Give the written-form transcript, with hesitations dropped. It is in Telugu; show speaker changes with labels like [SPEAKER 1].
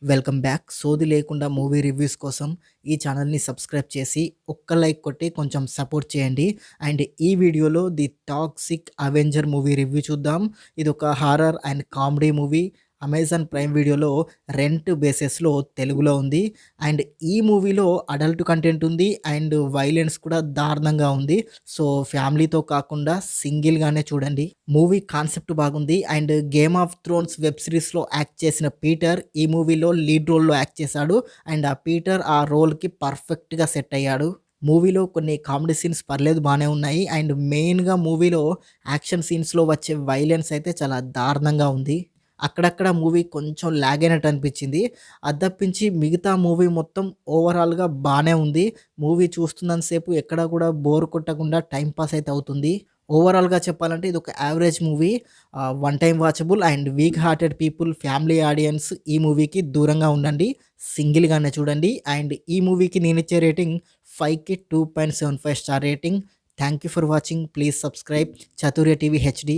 [SPEAKER 1] Welcome back. సోది లేకుండా మూవీ రివ్యూస్ కోసం ఈ ఛానల్‌ని సబ్స్క్రైబ్ చేసి ఒక్క లైక్ కొట్టి కొంచెం సపోర్ట్ చేయండి. అండ్ ఈ వీడియోలో 'the toxic Avenger' movie review చూద్దాం. ఇదొక horror and comedy movie. Amazon prime వీడియోలో రెంట్ బేసిస్‌లో తెలుగులో ఉంది. అండ్ ఈ మూవీలో అడల్ట్ కంటెంట్ ఉంది అండ్ వైలెన్స్ కూడా దారుణంగా ఉంది. సో ఫ్యామిలీతో కాకుండా సింగిల్‌గానే చూడండి. మూవీ కాన్సెప్ట్ బాగుంది. And 'game of Thrones' web సిరీస్‌లో యాక్ట్ చేసిన పీటర్ ఈ మూవీలో లీడ్ రోల్‌లో యాక్ట్ చేశాడు. అండ్ ఆ పీటర్ ఆ రోల్‌కి పర్ఫెక్ట్‌గా సెట్ అయ్యాడు. మూవీలో కొన్ని కామెడీ సీన్స్ పర్లేదు బానే ఉన్నాయి. అండ్ మెయిన్‌గా మూవీలో యాక్షన్ సీన్స్‌లో వచ్చే వైలెన్స్ అయితే చాలా దారుణంగా ఉంది. అక్కడక్కడ మూవీ కొంచెం లాగ్ అయినట్టు అనిపించింది. అది తప్పించి మిగతా మూవీ మొత్తం ఓవరాల్‌గా బానే ఉంది. మూవీ చూస్తున్నంత సేపు ఎక్కడ కూడా బోర్ కొట్టకుండా టైమ్ పాస్ అయితే అవుతుంది. ఓవరాల్‌గా చెప్పాలంటే ఇదొక average movie. One time watchable and weak hearted people, family audience ఈ మూవీకి దూరంగా ఉండండి. సింగిల్‌గానే చూడండి. అండ్ ఈ మూవీకి నేనిచ్చే రేటింగ్ 5కి 2.75 star rating. Thank you for watching. Please subscribe చతుర్య TV HD.